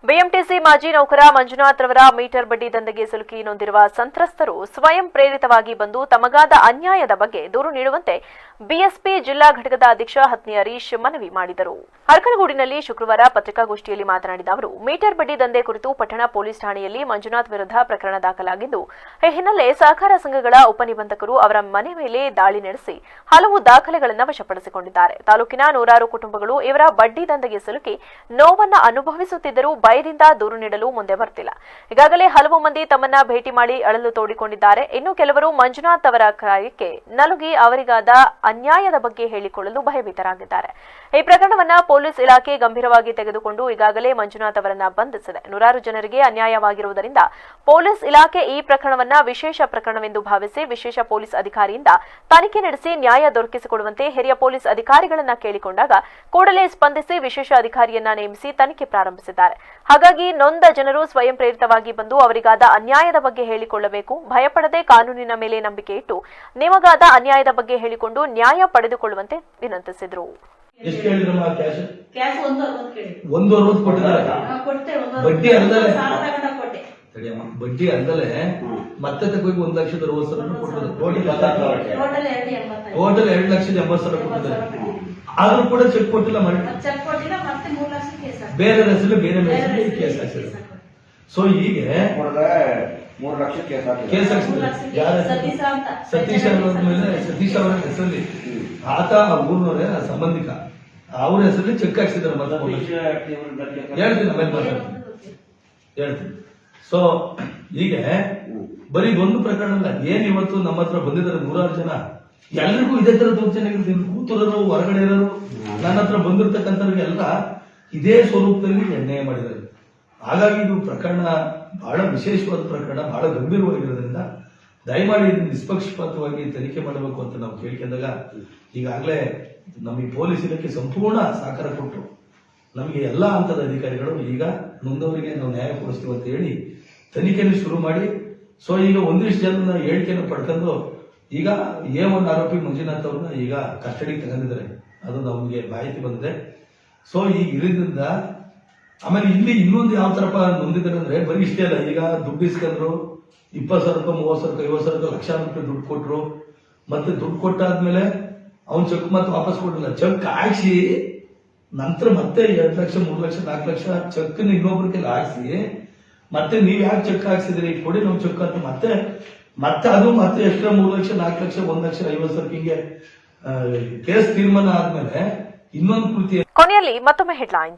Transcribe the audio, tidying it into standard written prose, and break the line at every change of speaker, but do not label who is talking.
BMTC ಮಾಜಿ ನೌಕರ ಮಂಜುನಾಥ್ ರವರ ಮೀಟರ್ ಬಡ್ಡಿ ದಂಧೆಗೆ ಸಿಲುಕಿ ನೊಂದಿರುವ ಸಂತ್ರಸ್ತರು ಸ್ವಯಂ ಪ್ರೇರಿತವಾಗಿ ಬಂದು ತಮಗಾದ ಅನ್ಯಾಯದ ಬಗ್ಗೆ ದೂರು ನೀಡುವಂತೆ ಬಿಎಸ್ಪಿ ಜಿಲ್ಲಾ ಘಟಕದ ಅಧ್ಯಕ್ಷ ಹತ್ನಿ ಹರೀಶ್ ಮನವಿ ಮಾಡಿದರು. ಅರಕಲಗೂಡಿನಲ್ಲಿ ಶುಕ್ರವಾರ ಪತ್ರಿಕಾಗೋಷ್ಠಿಯಲ್ಲಿ ಮಾತನಾಡಿದ ಅವರು, ಮೀಟರ್ ಬಡ್ಡಿ ದಂಧೆ ಕುರಿತು ಪಟ್ಟಣ ಪೊಲೀಸ್ ಠಾಣೆಯಲ್ಲಿ ಮಂಜುನಾಥ್ ವಿರುದ್ಧ ಪ್ರಕರಣ ದಾಖಲಾಗಿದ್ದು, ಈ ಹಿನ್ನೆಲೆ ಸಹಕಾರ ಸಂಘಗಳ ಉಪನಿಬಂಧಕರು ಅವರ ಮನೆ ಮೇಲೆ ದಾಳಿ ನಡೆಸಿ ಹಲವು ದಾಖಲೆಗಳನ್ನು ವಶಪಡಿಸಿಕೊಂಡಿದ್ದಾರೆ. ತಾಲೂಕಿನ ನೂರಾರು ಕುಟುಂಬಗಳು ಇವರ ಬಡ್ಡಿ ದಂಧೆಗೆ ಸಿಲುಕಿ ನೋವನ್ನು ಅನುಭವಿಸುತ್ತಿದ್ದರೂ ಭಯದಿಂದ ದೂರು ನೀಡಲು ಮುಂದೆ ಬರ್ತಿಲ್ಲ. ಈಗಾಗಲೇ ಹಲವು ಮಂದಿ ತಮ್ಮನ್ನ ಭೇಟಿ ಮಾಡಿ ಅಳಲು ತೋಡಿಕೊಂಡಿದ್ದಾರೆ. ಇನ್ನು ಕೆಲವರು ಮಂಜುನಾಥ್ ಅವರ ಕಾರ್ಯಕ್ಕೆ ನಲುಗಿ ಅವರಿಗಾದ ಅನ್ಯಾಯದ ಬಗ್ಗೆ ಹೇಳಿಕೊಳ್ಳಲು ಭಯಭೀತರಾಗಿದ್ದಾರೆ. ಈ ಪ್ರಕರಣವನ್ನ ಪೊಲೀಸ್ ಇಲಾಖೆ ಗಂಭೀರವಾಗಿ ತೆಗೆದುಕೊಂಡು ಈಗಾಗಲೇ ಮಂಜುನಾಥ್ ಅವರನ್ನ ಬಂಧಿಸಿದೆ. ನೂರಾರು ಜನರಿಗೆ ಅನ್ಯಾಯವಾಗಿರುವುದರಿಂದ ಪೊಲೀಸ್ ಇಲಾಖೆ ಈ ಪ್ರಕರಣವನ್ನ ವಿಶೇಷ ಪ್ರಕರಣವೆಂದು ಭಾವಿಸಿ ವಿಶೇಷ ಪೊಲೀಸ್ ಅಧಿಕಾರಿಯಿಂದ ತನಿಖೆ ನಡೆಸಿ ನ್ಯಾಯ ದೊರಕಿಸಿಕೊಡುವಂತೆ ಹಿರಿಯ ಪೊಲೀಸ್ ಅಧಿಕಾರಿಗಳನ್ನ ಕೇಳಿಕೊಂಡಾಗ ಕೂಡಲೇ ಸ್ಪಂದಿಸಿ ವಿಶೇಷ ಅಧಿಕಾರಿಯನ್ನ ನೇಮಿಸಿ ತನಿಖೆ ಪ್ರಾರಂಭಿಸಿದ್ದಾರೆ. ಹಾಗಾಗಿ ನೊಂದ ಜನರು ಸ್ವಯಂ ಪ್ರೇರಿತವಾಗಿ ಬಂದು ಅವರಿಗಾದ ಅನ್ಯಾಯದ ಬಗ್ಗೆ ಹೇಳಿಕೊಳ್ಳಬೇಕು. ಭಯಪಡದೆ ಕಾನೂನಿನ ಮೇಲೆ ನಂಬಿಕೆ ಇಟ್ಟು ನಿಮಗಾದ ಅನ್ಯಾಯದ ಬಗ್ಗೆ ಹೇಳಿಕೊಂಡು ನ್ಯಾಯ ಪಡೆದುಕೊಳ್ಳುವಂತೆ ವಿನಂತಿಸಿದರು.
ಬಡ್ಡಿ ಅಲ್ಲದೆ ಮತ್ತೆ ತಗೋಗಿ 1,60,60,000 ಕೊಟ್ಟಿದ್ದಾರೆ. ಟೋಟಲ್ 2,80,000 ಕೊಟ್ಟಿದ್ದಾರೆ. ಆದ್ರೂ ಕೂಡ ಚೆಕ್ ಕೊಟ್ಟಿಲ್ಲ, ಬೇರೆ ಹೆಸರು ಬೇರೆ ಕೇಸ್ ಹಾಕ್ಸಿದ್ರು. ಸೊ ಹೀಗೆ
3 ಲಕ್ಷ
ಕೇಸ್ ಹಾಕ್ಸಿದ್ದಾರೆ. ಸತೀಶ್ ಅವರ ಹೆಸರಲ್ಲಿ ಆತ ಊರಿನವರೇ ಸಂಬಂಧಿಕ, ಅವ್ರ ಹೆಸರಲ್ಲಿ ಚೆಕ್ ಹಾಕ್ಸಿದ್ದಾರೆ. ಹೇಳ್ತೀನಿ ಹೇಳ್ತೀನಿ. ಸೊ ಹೀಗೆ ಬರೀ ಒಂದು ಪ್ರಕರಣ ಅಲ್ಲ, ಏನ್ ಇವತ್ತು ನಮ್ಮ ಹತ್ರ ಬಂದಿದ್ದಾರೆ ನೂರಾರು ಜನ, ಎಲ್ರಿಗೂ ಇದೇ ತರ ದೌರ್ಜನ್ಯ. ಕೂತರೋರು, ಹೊರಗಡೆ ಇರೋರು, ನನ್ನ ಹತ್ರ ಬಂದಿರ್ತಕ್ಕಂಥವ್ರಿಗೆ ಎಲ್ಲ ಇದೇ ಸ್ವರೂಪದಲ್ಲಿ ಅನ್ಯಾಯ ಮಾಡಿದ್ದಾರೆ. ಹಾಗಾಗಿ ಇದು ಪ್ರಕರಣ ಬಹಳ ವಿಶೇಷವಾದ ಪ್ರಕರಣ, ಬಹಳ ಗಂಭೀರವಾಗಿರೋದ್ರಿಂದ ದಯಮಾಡಿ ನಿಷ್ಪಕ್ಷಪಾತವಾಗಿ ತನಿಖೆ ಮಾಡಬೇಕು ಅಂತ ನಾವು ಕೇಳ್ಕೊಂಡಾಗ ಈಗಾಗಲೇ ನಮ್ಮ ಈ ಪೊಲೀಸ್ ಇಲಾಖೆ ಸಂಪೂರ್ಣ ಸಹಕಾರ ಕೊಟ್ಟರು. ನಮಗೆ ಎಲ್ಲಾ ಹಂತದ ಅಧಿಕಾರಿಗಳು ಈಗ ನೊಂದವರಿಗೆ ನಾವು ನ್ಯಾಯ ಕೊಡಿಸ್ತೀವಿ ಅಂತ ಹೇಳಿ ತನಿಖೆಯನ್ನು ಶುರು ಮಾಡಿ, ಸೊ ಈಗ ಒಂದಿಷ್ಟು ಜನ ಹೇಳಿಕೆಯನ್ನು ಪಡ್ಕೊಂಡು ಈಗ A1 ಆರೋಪಿ ಮಂಜುನಾಥ್ ಅವ್ರನ್ನ ಈಗ ಕಸ್ಟಡಿಗೆ ತಗೊಂಡಿದ್ದಾರೆ. ಅದು ನಮಗೆ ಮಾಹಿತಿ ಬಂದಿದೆ. ಸೊ ಈಗ ಇರೋದ್ರಿಂದ ಆಮೇಲೆ ಇಲ್ಲಿ ಇನ್ನೊಂದು ಯಾವ ತರಪ ನೊಂದಿದ್ದಾರೆ ಅಂದ್ರೆ ಬರೀ ಇಷ್ಟೇ ಅಲ್ಲ, ಈಗ ದುಡ್ಡು ಇಸ್ಕೊಂಡ್ರು 20,000 ರೂಪಾಯಿ 30,000 50,000 ಲಕ್ಷಾಂತರ ರೂಪಾಯಿ ದುಡ್ಡು ಕೊಟ್ರು. ಮತ್ತೆ ದುಡ್ಡು ಕೊಟ್ಟಾದ್ಮೇಲೆ ಅವ್ನ್ ಚೆಕ್ ಮತ್ತೆ ವಾಪಸ್ ಕೊಟ್ಟಿಲ್ಲ. ಚೆಕ್ ಹಾಕ್ಸಿ ನಂತರ ಮತ್ತೆ 2 ಲಕ್ಷ 3 ಲಕ್ಷ 4 ಲಕ್ಷ ಚೆಕ್ ಇನ್ನೊಬ್ರಿಗೆ ಹಾಕ್ಸಿ ಮತ್ತೆ ನೀವ್ ಯಾಕೆ ಚೆಕ್ ಹಾಕ್ಸಿದ್ರಿ ಕೊಡಿ ನಾವು ಚೆಕ್ ಅಂತ ಮತ್ತೆ ಅದು ಮತ್ತೆ ಎಕ್ಸ್ಟ್ರಾ 3 ಲಕ್ಷ 4 ಲಕ್ಷ 1,50,000 ಹಿಂಗೆ ಕೇಸ್ ತೀರ್ಮಾನ ಆದ್ಮೇಲೆ ಇನ್ನೊಂದು ಕೃತಿ.
ಕೊನೆಯಲ್ಲಿ ಮತ್ತೊಮ್ಮೆ ಹೆಡ್ಲೈನ್.